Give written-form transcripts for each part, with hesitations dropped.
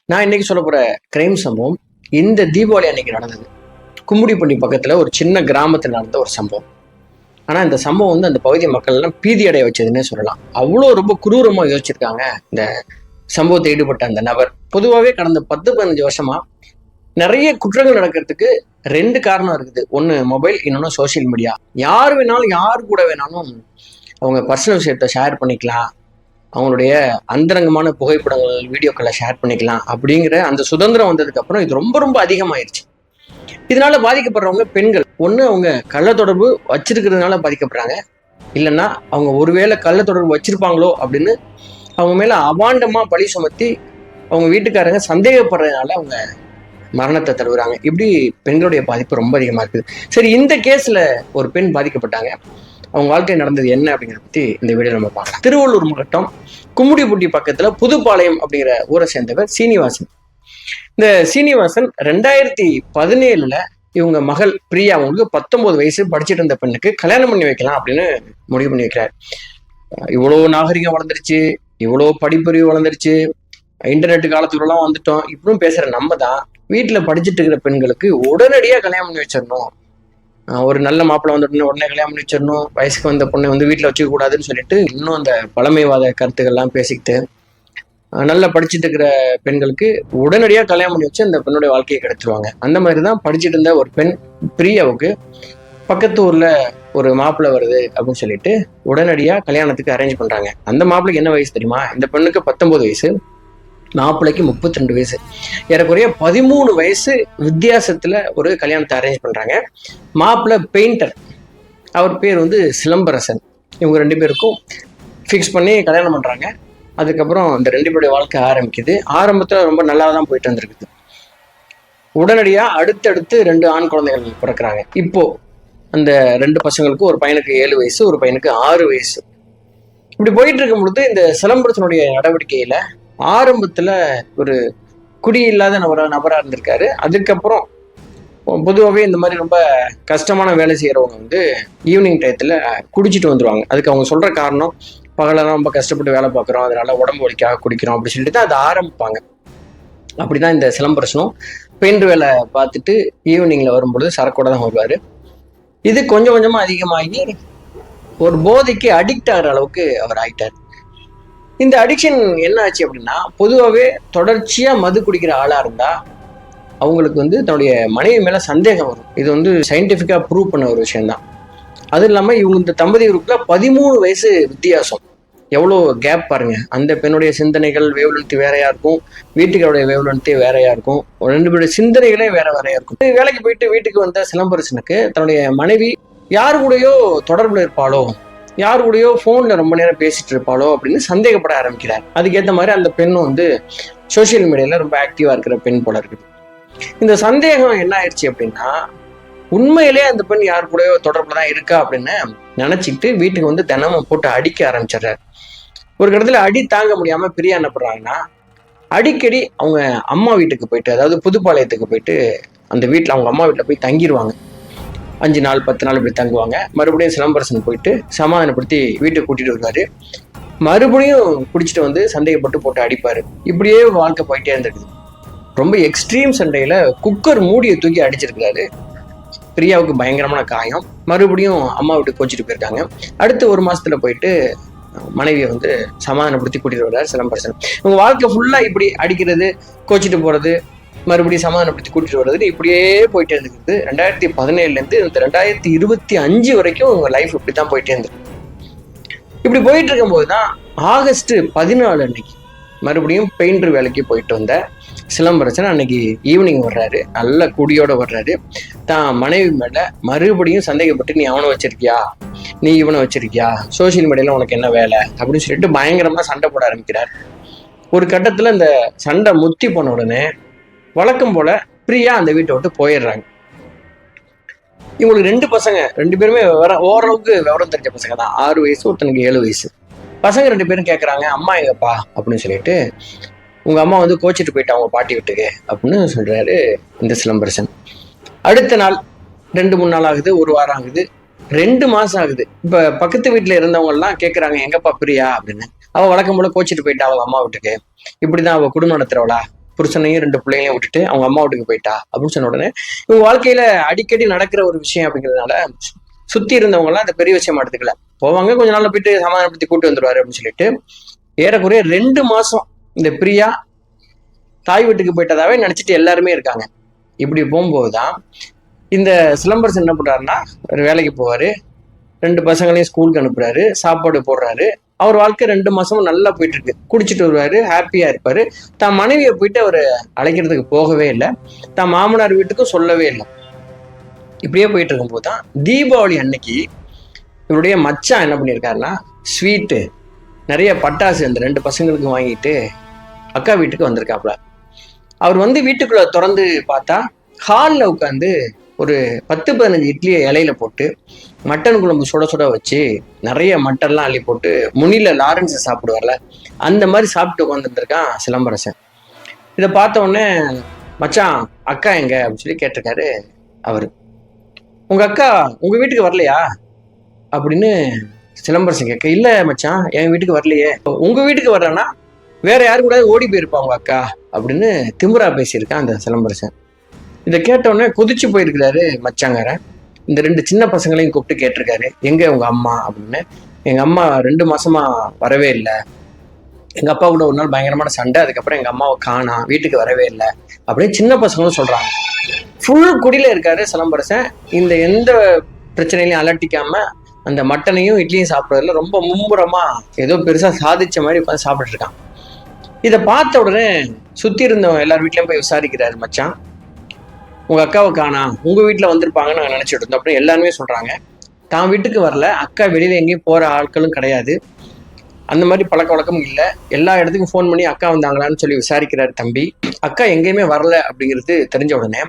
நான் இன்னைக்கு சொல்ல போற கிரைம் சம்பவம் இந்த தீபாவளி அன்னைக்கு நடந்தது. கும்மிடிப்பூண்டி பக்கத்துல ஒரு சின்ன கிராமத்தில் நடந்த ஒரு சம்பவம். ஆனா இந்த சம்பவம் வந்து அந்த பகுதி மக்கள் எல்லாம் பீதி அடைய வச்சதுன்னே சொல்லலாம். அவ்வளோ ரொம்ப குரூரமா யோசிச்சிருக்காங்க இந்த சம்பவத்தை ஈடுபட்ட அந்த நபர். பொதுவாகவே கடந்த 10-15 வருஷமா நிறைய குற்றங்கள் நடக்கிறதுக்கு ரெண்டு காரணம் இருக்குது. ஒன்னு மொபைல், இன்னொன்னு சோசியல் மீடியா. யார் வேணாலும் யாரு கூட வேணாலும் அவங்க பர்சனல் விஷயத்த ஷேர் பண்ணிக்கலாம், அவங்களுடைய அந்தரங்கமான புகைப்படங்கள் வீடியோக்களை ஷேர் பண்ணிக்கலாம் அப்படிங்கிற அந்த சுதந்திரம் வந்ததுக்கு அப்புறம் இது ரொம்ப ரொம்ப அதிகமாயிருச்சு. இதனால பாதிக்கப்படுறவங்க பெண்கள். ஒண்ணு அவங்க கள்ள தொடர்பு வச்சிருக்கிறதுனால பாதிக்கப்படுறாங்க, இல்லைன்னா அவங்க ஒருவேளை கள்ள தொடர்பு வச்சிருப்பாங்களோ அப்படின்னு அவங்க மேல அபாண்டமா பழி சுமத்தி அவங்க வீட்டுக்காரங்க சந்தேகப்படுறதுனால அவங்க மரணத்தை தருவுறாங்க. இப்படி பெண்களுடைய பாதிப்பு ரொம்ப அதிகமா இருக்குது. சரி, இந்த கேஸ்ல ஒரு பெண் பாதிக்கப்பட்டாங்க, அவங்க வாழ்க்கை நடந்தது என்ன அப்படிங்கிறத பத்தி இந்த வீடியோ நம்ம பார்க்கலாம். திருவள்ளூர் மாவட்டம் கும்மிடிப்பூண்டி பக்கத்துல புதுப்பாளையம் அப்படிங்கிற ஊரை சேர்ந்தவர் சீனிவாசன். இந்த சீனிவாசன் 2017 இவங்க மகள் பிரியா, அவங்களுக்கு 19 வயசு, படிச்சுட்டு இருந்த பெண்ணுக்கு கல்யாணம் பண்ணி வைக்கலாம் அப்படின்னு முடிவு பண்ணி வைக்கிறார். இவ்வளோ நாகரிகம் வளர்ந்துருச்சு, இவ்வளோ படிப்பறிவு வளர்ந்துருச்சு, இன்டர்நெட் காலத்துக்குலாம் வந்துட்டோம். இப்படியும் பேசுற நம்ம தான் வீட்டுல படிச்சுட்டு இருக்கிற பெண்களுக்கு உடனடியா கல்யாணம் பண்ணி வச்சிடணும், ஒரு நல்ல மாப்பிள்ளை வந்துட்டு உடனே கல்யாணம் பண்ணி வச்சிடணும், வயசுக்கு வந்த பொண்ணை வந்து வீட்டுல வச்சுக்க கூடாதுன்னு சொல்லிட்டு இன்னும் அந்த பழமைவாத கருத்துக்கள்லாம் பேசிக்கிட்டு நல்லா படிச்சுட்டு இருக்கிற பெண்களுக்கு உடனடியா கல்யாணம் பண்ணி வச்சு அந்த பெண்ணுடைய வாழ்க்கையை கெடுத்துருவாங்க. அந்த மாதிரிதான் படிச்சுட்டு இருந்த ஒரு பெண் பிரியாவுக்கு பக்கத்து ஊர்ல ஒரு மாப்பிள்ளை வருது அப்படின்னு சொல்லிட்டு உடனடியா கல்யாணத்துக்கு அரேஞ்ச் பண்றாங்க. அந்த மாப்பிள்ளைக்கு என்ன வயசு தெரியுமா? இந்த பெண்ணுக்கு 19 வயசு, மாப்பிள்ளைக்கு 32 வயசு. ஏறக்குறைய 13 வயசு வித்தியாசத்துல ஒரு கல்யாணத்தை அரேஞ்ச் பண்றாங்க. மாப்பிள்ளை பெயிண்டர், அவர் பேர் வந்து சிலம்பரசன். இவங்க 2 பேருக்கும் ஃபிக்ஸ் பண்ணி கல்யாணம் பண்றாங்க. அதுக்கப்புறம் இந்த 2 பேருடைய வாழ்க்கை ஆரம்பிக்குது. ஆரம்பத்துல ரொம்ப நல்லா தான் போயிட்டு வந்திருக்குது. உடனடியா அடுத்தடுத்து 2 ஆண் குழந்தைகள் பிறக்கிறாங்க. இப்போ அந்த 2 பசங்களுக்கு, ஒரு பையனுக்கு 7 வயசு, ஒரு பையனுக்கு 6 வயசு. இப்படி போயிட்டு இருக்கும் பொழுது இந்த சிலம்பரசனுடைய நடவடிக்கையில ஆரம்பத்துல ஒரு குடியில்லாத நபரா இருந்திருக்காரு. அதுக்கப்புறம் பொதுவாகவே இந்த மாதிரி ரொம்ப கஷ்டமான வேலை செய்யறவங்க வந்து ஈவினிங் டயத்துல குடிச்சிட்டு வந்துருவாங்க. அதுக்கு அவங்க சொல்ற காரணம், பகலெல்லாம் ரொம்ப கஷ்டப்பட்டு வேலை பார்க்குறோம், அதனால உடம்பு வலிக்காக குடிக்கிறோம் அப்படின்னு சொல்லிட்டு தான் அதை ஆரம்பிப்பாங்க. அப்படிதான் இந்த சிலம்பரசனும் பெயிண்ட் வேலை பார்த்துட்டு ஈவினிங்ல வரும்பொழுது சரக்கோட தான் வருவாரு. இது கொஞ்சம் கொஞ்சமா அதிகமாகி ஒரு போதைக்கு அடிக்ட் ஆகிற அளவுக்கு அவர் ஆயிட்டார். இந்த அடிக்ஷன் என்ன ஆச்சு அப்படின்னா, பொதுவாகவே தொடர்ச்சியா மது குடிக்கிற ஆளா இருந்தா அவங்களுக்கு வந்து தன்னுடைய மனைவி மேல சந்தேகம் வரும். இது வந்து சயின்டிபிக்கா ப்ரூவ் பண்ண ஒரு விஷயம்தான். அது இல்லாம இவங்க இந்த தம்பதியருக்குள்ள 13 வயசு வித்தியாசம். எவ்வளோ கேப் பாருங்க. அந்த பெண்ணுடைய சிந்தனைகள் வேவ்லென்த் வேறையா இருக்கும், வீட்டுக்காருடைய வேவ்லென்த்தே வேறையா இருக்கும், 2 பேருடைய சிந்தனைகளே வேறையா இருக்கும். வேலைக்கு போயிட்டு வீட்டுக்கு வந்த சிலம்பரசனுக்கு தன்னுடைய மனைவி யாரு கூடயோ தொடர்புல இருப்பாளோ, யாரு கூடயோ போன்ல ரொம்ப நேரம் பேசிட்டு இருப்பாளோ அப்படின்னு சந்தேகப்பட ஆரம்பிக்கிறார். அதுக்கேற்ற மாதிரி அந்த பெண்ணும் வந்து சோசியல் மீடியால ரொம்ப ஆக்டிவா இருக்கிற பெண் போல இருக்குது. இந்த சந்தேகம் என்ன ஆயிடுச்சு அப்படின்னா, உண்மையிலே அந்த பெண் யாரு கூடயோ தொடர்புல தான் இருக்கா அப்படின்னு நினைச்சிட்டு வீட்டுக்கு வந்து தினமும் போட்டு அடிக்க ஆரம்பிச்சிடுறாரு. ஒரு இடத்துல அடி தாங்க முடியாம பிரியா என்ன பண்றாங்கன்னா, அடிக்கடி அவங்க அம்மா வீட்டுக்கு போயிட்டு, அதாவது புதுப்பாளையத்துக்கு போயிட்டு அந்த வீட்டுல அவங்க அம்மா வீட்டுல போய் தங்கிடுவாங்க. 5 நாள் 10 நாள் இப்படி தங்குவாங்க. மறுபடியும் சிலம்பரசன் போயிட்டு சமாதானப்படுத்தி வீட்டுக்கு கூட்டிட்டு வருவாரு. மறுபடியும் குடிச்சிட்டு வந்து சந்தேகப்பட்டு போட்டு அடிப்பாரு. இப்படியே வாழ்க்கை போயிட்டே இருந்திருக்குது. ரொம்ப எக்ஸ்ட்ரீம் சண்டையில குக்கர் மூடியை தூக்கி அடிச்சிருக்காரு. பிரியாவுக்கு பயங்கரமான காயம். மறுபடியும் அம்மா வீட்டுக்கு கோச்சிட்டு போயிருக்காங்க. அடுத்து 1 மாசத்துல போயிட்டு மனைவியை வந்து சமாதானப்படுத்தி கூட்டிட்டு வர்றாரு சிலம்பரசன். உங்க வாழ்க்கை ஃபுல்லா இப்படி அடிக்கிறது, கோச்சிட்டு போறது, மறுபடியும் சமாதானப்படுத்தி கூட்டிட்டு வர்றது, இப்படியே போயிட்டே இருந்துருக்கு. 2017 இந்த 2025 வரைக்கும் உங்க லைஃப் இப்படித்தான் போயிட்டே இருந்திருக்கு. இப்படி போயிட்டு இருக்கும் போதுதான் ஆகஸ்ட் 14 அன்னைக்கு மறுபடியும் பெயிண்டர் வேலைக்கு போயிட்டு வந்த சிலம்பரசன் அன்னைக்கு ஈவினிங் வர்றாரு. நல்ல குடியோட வர்றாரு. தான் மனைவி மேல மறுபடியும் சந்தேகப்பட்டு, நீ அவனை வச்சிருக்கியா, நீ இவனை வச்சிருக்கியா, சோசியல் மீடியால உனக்கு என்ன வேலை அப்படின்னு சொல்லிட்டு பயங்கரமா சண்டை போட ஆரம்பிக்கிறார். ஒரு கட்டத்துல இந்த சண்டை முத்தி போன உடனே வழக்கம் போல பிரியா அந்த வீட்டை விட்டு போயிடுறாங்க. இவங்களுக்கு 2 பசங்க, 2 பேருமே ஓரளவுக்கு விவரம் தெரிஞ்ச பசங்க தான். 6 வயசு, ஒருத்தனுக்கு 7 வயசு. பசங்க 2 பேரும் கேட்கறாங்க, அம்மா எங்கப்பா அப்படின்னு சொல்லிட்டு. உங்க அம்மா வந்து கோச்சிட்டு போயிட்டு அவங்க பாட்டி வீட்டுக்கு அப்படின்னு சொல்றாரு இந்த சிலம்பரசன். அடுத்த நாள் 2-3 நாள் ஆகுது, 1 வாரம் ஆகுது, 2 மாசம் ஆகுது. இப்ப பக்கத்து வீட்டுல இருந்தவங்க எல்லாம் கேட்கறாங்க, எங்கப்பா பிரியா அப்படின்னு. அவ வழக்கம் போல கோச்சிட்டு போயிட்டா அவங்க அம்மா வீட்டுக்கு, இப்படிதான் அவ குடும்பம் நடத்துறவளா புருஷனையும் 2 பிள்ளைங்களையும் விட்டுட்டு அவங்க அம்மா வீட்டுக்கு போயிட்டா அப்படின்னு சொன்ன உடனே இவங்க வாழ்க்கையில அடிக்கடி நடக்கிற ஒரு விஷயம் அப்படிங்கிறதுனால சுத்தி இருந்தவங்க எல்லாம் அந்த பெரிய விஷயம் எடுத்துக்கல. போவாங்க, கொஞ்ச நாள்ல போயிட்டு சமாதானப்படுத்தி கூட்டு வந்துருவாரு அப்படின்னு சொல்லிட்டு ஏறக்குறைய 2 மாசம் இந்த பிரியா தாய் வீட்டுக்கு போயிட்டதாவே நினைச்சிட்டு எல்லாருமே இருக்காங்க. இப்படி போகும்போதுதான் இந்த சிலம்பரசன் என்ன பண்றாருன்னா, ஒரு வேலைக்கு போவாரு, 2 பசங்களையும் ஸ்கூலுக்கு அனுப்புறாரு, சாப்பாடு போடுறாரு. அவர் வாழ்க்கை 2 மாசமும் நல்லா போயிட்டு இருக்கு. குடிச்சிட்டு வருவாரு, ஹாப்பியா இருப்பாரு. தான் மனைவியை போயிட்டு அவர் அழைக்கிறதுக்கு போகவே இல்லை, தான் மாமனார் வீட்டுக்கும் சொல்லவே இல்லை. இப்படியே போயிட்டு இருக்கும்போது தான் தீபாவளி அன்னைக்கு இவருடைய மச்சான் என்ன பண்ணியிருக்காருன்னா, ஸ்வீட்டு நிறைய பட்டாசு அந்த 2 பசங்களுக்கு வாங்கிட்டு அக்கா வீட்டுக்கு வந்திருக்காப்புல. அவர் வந்து வீட்டுக்குள்ள திறந்து பார்த்தா ஹாலில் உட்காந்து ஒரு 10-15 இட்லியை இலையில போட்டு மட்டன் குழம்பு சுட சுட வச்சு நிறைய மட்டன்லாம் அள்ளி போட்டு முனில லாரன்ஸ் சாப்பிடுவார்ல, அந்த மாதிரி சாப்பிட்டு உட்காந்துருக்கான் சிலம்பரசன். இதை பார்த்த உடனே மச்சான் அக்கா எங்க அப்படின்னு சொல்லி கேட்டிருக்காரு அவரு. உங்க அக்கா உங்க வீட்டுக்கு வரலையா அப்படின்னு சிலம்பரசன் கேட்க, இல்ல மச்சான் என் வீட்டுக்கு வரலையே. உங்க வீட்டுக்கு வர்றேன்னா வேற யாரு கூட ஓடி போயிருப்பா உங்க அக்கா அப்படின்னு திமிரா பேசியிருக்கான் அந்த சிலம்பரசன். இதை கேட்டவுடனே குதிச்சு போயிருக்கிறாரு மச்சாங்காரன். இந்த 2 சின்ன பசங்களையும் கூப்பிட்டு கேட்டிருக்காரு, எங்க உங்க அம்மா அப்படின்னு. எங்க அம்மா 2 மாசமா வரவே இல்லை, எங்க அப்பா கூட ஒரு நாள் பயங்கரமான சண்டை, அதுக்கப்புறம் எங்க அம்மாவை காணா, வீட்டுக்கு வரவே இல்லை அப்படின்னு சின்ன பசங்களும் சொல்றாங்க. ஃபுல் குடியில இருக்காரு சிலம்பரசன். இந்த எந்த பிரச்சனையிலையும் அலட்டிக்காம அந்த மட்டனையும் இட்லியும் சாப்பிட்றதுல ரொம்ப மும்முரமா ஏதோ பெருசா சாதிச்ச மாதிரி உட்காந்து சாப்பிட்டு இருக்கான். இதை பார்த்த உடனே சுத்தி இருந்தவங்க எல்லார் வீட்லயும் போய் விசாரிக்கிறாரு, மச்சான் உங்க அக்காவை காணா, உங்க வீட்டுல வந்திருப்பாங்கன்னு நாங்க நினைச்சிட்டு இருந்தோம் அப்படின்னு எல்லாருமே சொல்றாங்க. தான் வீட்டுக்கு வரல, அக்கா வெளியில எங்கேயும் போற ஆட்களும் கிடையாது, அந்த மாதிரி பழக்க வழக்கமும் இல்லை. எல்லா இடத்துக்கும் ஃபோன் பண்ணி அக்கா வந்தாங்களான்னு சொல்லி விசாரிக்கிறாரு தம்பி. அக்கா எங்கேயுமே வரல அப்படிங்கிறது தெரிஞ்ச உடனே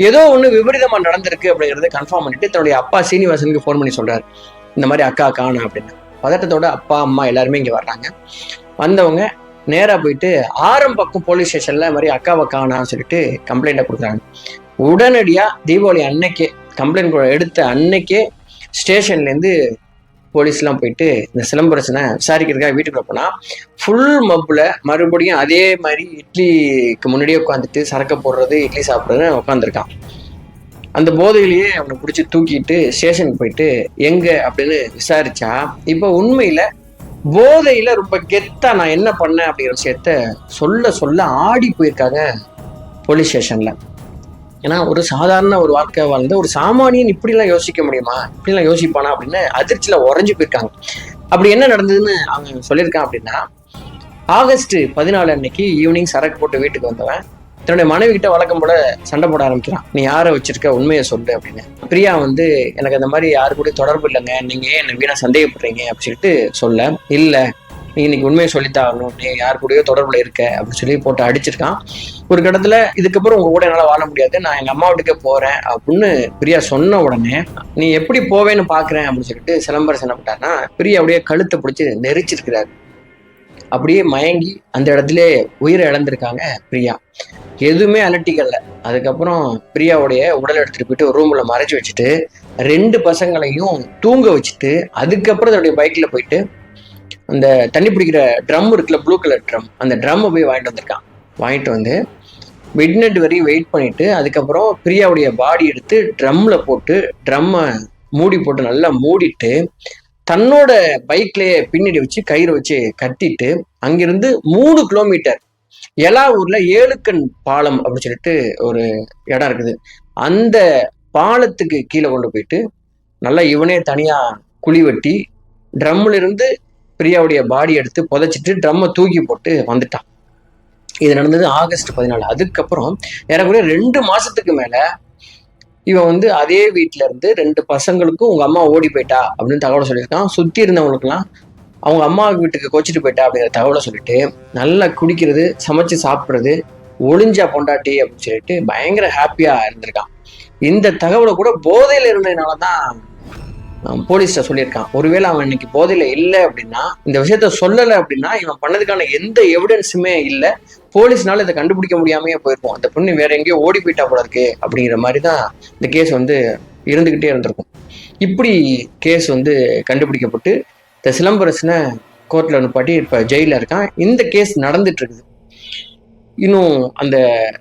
ஏதோ ஒண்ணு விபரீதமா நடந்திருக்கு அப்படிங்கறத கன்ஃபார்ம் பண்ணிட்டு தன்னுடைய அப்பா சீனிவாசனுக்கு ஃபோன் பண்ணி சொல்றாரு, இந்த மாதிரி அக்கா காணா அப்படின்னு. பதட்டத்தோட அப்பா அம்மா எல்லாருமே இங்க வர்றாங்க. வந்தவங்க நேரா போயிட்டு ஆரம்பக்கம் போலீஸ் ஸ்டேஷன்ல மாதிரி அக்காவை காணான்னு சொல்லிட்டு கம்ப்ளைண்ட்டை கொடுக்குறாங்க. உடனடியா தீபாவளி அன்னைக்கே கம்ப்ளைண்ட் எடுத்த அன்னைக்கே ஸ்டேஷன்லேருந்து போலீஸ்லாம் போயிட்டு இந்த சிலம்பரசனை விசாரிக்கிறதுக்காக வீட்டுக்குள்ள போனா ஃபுல் மப்புல மறுபடியும் அதே மாதிரி இட்லிக்கு முன்னாடியே உட்காந்துட்டு சரக்க போடுறது, இட்லி சாப்பிட்றதுன்னு உட்காந்துருக்கான். அந்த போதையிலேயே அவனை பிடிச்சி தூக்கிட்டு ஸ்டேஷனுக்கு போயிட்டு எங்க அப்படின்னு விசாரிச்சா இப்போ உண்மையில போதையில ரொம்ப கெத்தா நான் என்ன பண்ணேன் அப்படிங்கிற விஷயத்த சொல்ல சொல்ல ஆடி போயிருக்காங்க போலீஸ் ஸ்டேஷன்ல. ஏன்னா ஒரு சாதாரண ஒரு வாழ்க்கை வாழ்ந்த ஒரு சாமானியன் இப்படிலாம் யோசிக்க முடியுமா, இப்படிலாம் யோசிப்பானா அப்படின்னு அதிர்ச்சியில உறைஞ்சு போயிருக்காங்க. அப்படி என்ன நடந்ததுன்னு அவங்க சொல்லியிருக்கான் அப்படின்னா, ஆகஸ்ட் 14 அன்னைக்கு ஈவினிங் சரக்கு போட்டு வீட்டுக்கு வந்தவன் தன்னுடைய மனைவி கிட்ட வழக்கம் போல சண்டை போட ஆரம்பிக்கிறான். நீ யாரை வச்சிருக்க, உண்மையை சொல்லு அப்படின்னு. பிரியா வந்து எனக்கு அந்த மாதிரி யாரு கூட தொடர்பு இல்லைங்க, நீங்க ஏன் என்ன வீணா சந்தேகப்படுறீங்க அப்படின்னு சொல்லிட்டு சொல்ல, இல்ல நீ இன்னைக்கு உண்மையை சொல்லித்தாகணும், நீ யாரு கூடயோ தொடர்புல இருக்க அப்படின்னு சொல்லி போட்டு அடிச்சிருக்கான். ஒரு கடத்துல இதுக்கப்புறம் உங்க கூட என்னால வாழ முடியாது, நான் எங்க அம்மா வீட்டுக்கே போறேன் அப்படின்னு பிரியா சொன்ன உடனே நீ எப்படி போவேன்னு பாக்குறேன் அப்படின்னு சொல்லிட்டு சிலம்பரசன் என்ன பண்ணிட்டாருன்னா பிரியா அப்படியே கழுத்தை பிடிச்சி நெரிச்சிருக்கிறாரு. அப்படியே மயங்கி அந்த இடத்துல உயிரை இழந்திருக்காங்க பிரியா. எதுவுமே அலட்டிக்கல. அதுக்கப்புறம் பிரியாவுடைய உடல் எடுத்துட்டு போயிட்டு ஒரு ரூம்ல மறைச்சு வச்சுட்டு 2 பசங்களையும் தூங்க வச்சுட்டு அதுக்கப்புறம் அதோடைய பைக்ல போயிட்டு அந்த தண்ணி பிடிக்கிற ட்ரம் இருக்குல்ல, ப்ளூ கலர் ட்ரம், அந்த ட்ரம்மை போய் வாங்கிட்டு வந்திருக்கான். வாங்கிட்டு வந்து மிட் நைட் வரையும் வெயிட் பண்ணிட்டு அதுக்கப்புறம் பிரியாவுடைய பாடி எடுத்து ட்ரம்ல போட்டு ட்ரம்மை மூடி போட்டு நல்லா மூடிட்டு தன்னோட பைக்லயே பின்னாடி வச்சு கயிறு வச்சு கட்டிட்டு அங்கிருந்து 3 கிலோமீட்டர் எலாவூர்ல 7 கண் பாலம் அப்படின்னு சொல்லிட்டு ஒரு இடம் இருக்குது, அந்த பாலத்துக்கு கீழே கொண்டு போயிட்டு நல்லா இவனே தனியா குழி வெட்டி ட்ரம்ல இருந்து பிரியாவுடைய பாடி எடுத்து புதைச்சிட்டு ட்ரம்மை தூக்கி போட்டு வந்துட்டான். இது நடந்தது ஆகஸ்ட் 14. அதுக்கப்புறம் ஏறக்குறைய 2 மாசத்துக்கு மேல இவன் வந்து அதே வீட்டுல இருந்து 2 பசங்களுக்கும் உங்க அம்மா ஓடி போயிட்டா அப்படின்னு தகவலை சொல்லியிருக்கான். சுத்தி இருந்தவங்களுக்குலாம் அவங்க அம்மா வீட்டுக்கு கோச்சிட்டு போயிட்டா அப்படிங்கிற தகவலை சொல்லிட்டு நல்லா குடிக்கிறது, சமைச்சு சாப்பிட்றது, ஒளிஞ்சா பொண்டாட்டி அப்படின்னு சொல்லிட்டு பயங்கர ஹாப்பியா இருந்திருக்கான். இந்த தகவலை கூட போதையில இருந்ததுனாலதான் போலீஸ்ட சொல்லியிருக்கான். ஒருவேளை அவன் இன்னைக்கு போதையில இல்லை அப்படின்னா, இந்த விஷயத்த சொல்லலை அப்படின்னா இவன் பண்ணதுக்கான எந்த எவிடன்ஸுமே இல்லை, போலீஸ்னால இதை கண்டுபிடிக்க முடியாமையே போயிருக்கும், அந்த பொண்ணு வேற எங்கேயோ ஓடி போயிட்டா போல இருக்கு அப்படிங்கிற மாதிரி தான் இந்த கேஸ் வந்து இருந்துகிட்டே இருந்திருக்கும். இப்படி கேஸ் வந்து கண்டுபிடிக்கப்பட்டு இந்த சிலம்பரசனை கோர்ட்ல நிப்பாட்டி இப்ப ஜெயில இருக்கான். இந்த கேஸ் நடந்துட்டு இருக்குது. இன்னும் அந்த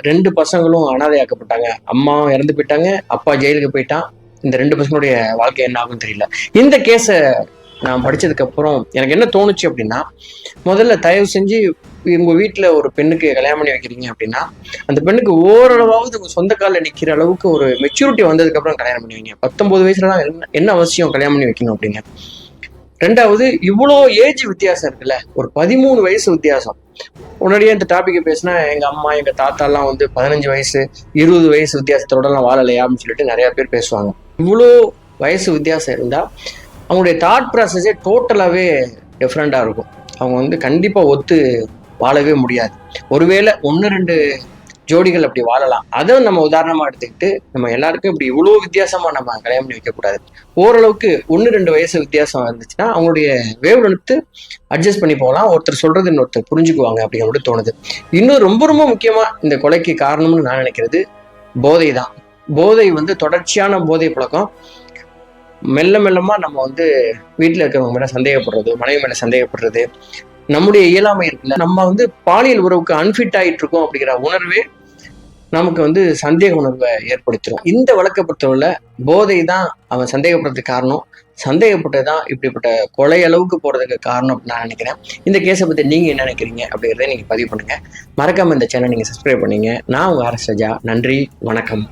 2 பசங்களும் அனாதையாக்கப்பட்டாங்க. அம்மாவும் இறந்து போயிட்டாங்க, அப்பா ஜெயிலுக்கு போயிட்டான். இந்த 2 பசங்களுடைய வாழ்க்கை என்ன ஆகும்னு தெரியல. இந்த கேஸை நான் படிச்சதுக்கு அப்புறம் எனக்கு என்ன தோணுச்சு அப்படின்னா, முதல்ல தயவு செஞ்சு உங்க வீட்டுல ஒரு பெண்ணுக்கு கல்யாணம் பண்ணி வைக்கிறீங்க அப்படின்னா, அந்த பெண்ணுக்கு ஓரளவாவது உங்க சொந்த காலில் நிக்கிற அளவுக்கு ஒரு மெச்சூரிட்டி வந்ததுக்கு அப்புறம் கல்யாணம் பண்ணி வைங்க. 19 வயசுலலாம் என்ன அவசியம் கல்யாணம் பண்ணி வைக்கணும் அப்படிங்க. ரெண்டாவது, இவ்வளோ ஏஜ் வித்தியாசம் இருக்குல்ல, ஒரு 13 வயசு வித்தியாசம். உடனடியே இந்த டாபிக் பேசினா எங்க அம்மா எங்க தாத்தா எல்லாம் 15 வயசு 20 வயசு வித்தியாசத்தோட எல்லாம் வாழலையா அப்படின்னு சொல்லிட்டு நிறைய பேர் பேசுவாங்க. இவ்வளோ வயசு வித்தியாசம் இருந்தா அவங்களுடைய தாட் ப்ராசஸே டோட்டலாகவே டிஃப்ரெண்டாக இருக்கும். அவங்க கண்டிப்பாக ஒத்து வாழவே முடியாது. ஒருவேளை 1-2 ஜோடிகள் அப்படி வாழலாம். அதை நம்ம உதாரணமாக எடுத்துக்கிட்டு நம்ம எல்லாருக்கும் இப்படி இவ்வளோ வித்தியாசமாக நம்ம கல்யாணம் பண்ணி வைக்கக்கூடாது. ஓரளவுக்கு 1-2 வயசு வித்தியாசம் இருந்துச்சுன்னா அவங்களுடைய வேவ் லென்த் அட்ஜஸ்ட் பண்ணி போகலாம். ஒருத்தர் சொல்றது இன்னொருத்தர் புரிஞ்சுக்குவாங்க அப்படிங்கிறது தோணுது. இன்னும் ரொம்ப ரொம்ப முக்கியமாக இந்த கொலைக்கு காரணம்னு நான் நினைக்கிறது போதை தான். போதை தொடர்ச்சியான போதை பழக்கம். மெல்ல மெல்லமா நம்ம வீட்டுல இருக்கிறவங்க மேல சந்தேகப்படுறது, மனைவி மேல சந்தேகப்படுறது, நம்முடைய இயலாமை இருக்குல்ல, நம்ம பாலியல் உறவுக்கு அன்ஃபிட் ஆயிட்டு இருக்கோம் அப்படிங்கிற உணர்வே நமக்கு சந்தேக உணர்வை ஏற்படுத்திடும். இந்த வழக்கை பொறுத்தவரை போதை தான் அவன் சந்தேகப்படுறதுக்கு காரணம். சந்தேகப்பட்டதுதான் இப்படிப்பட்ட கொலை அளவுக்கு போறதுக்கு காரணம் அப்படின்னு நான் நினைக்கிறேன். இந்த கேஸை பத்தி நீங்க என்ன நினைக்கிறீங்க அப்படிங்கிறத நீங்க பதிவு பண்ணுங்க. மறக்காம இந்த சேனல் நீங்க சப்ஸ்கிரைப் பண்ணீங்க. நான் உங்க RS ராஜா. நன்றி, வணக்கம்.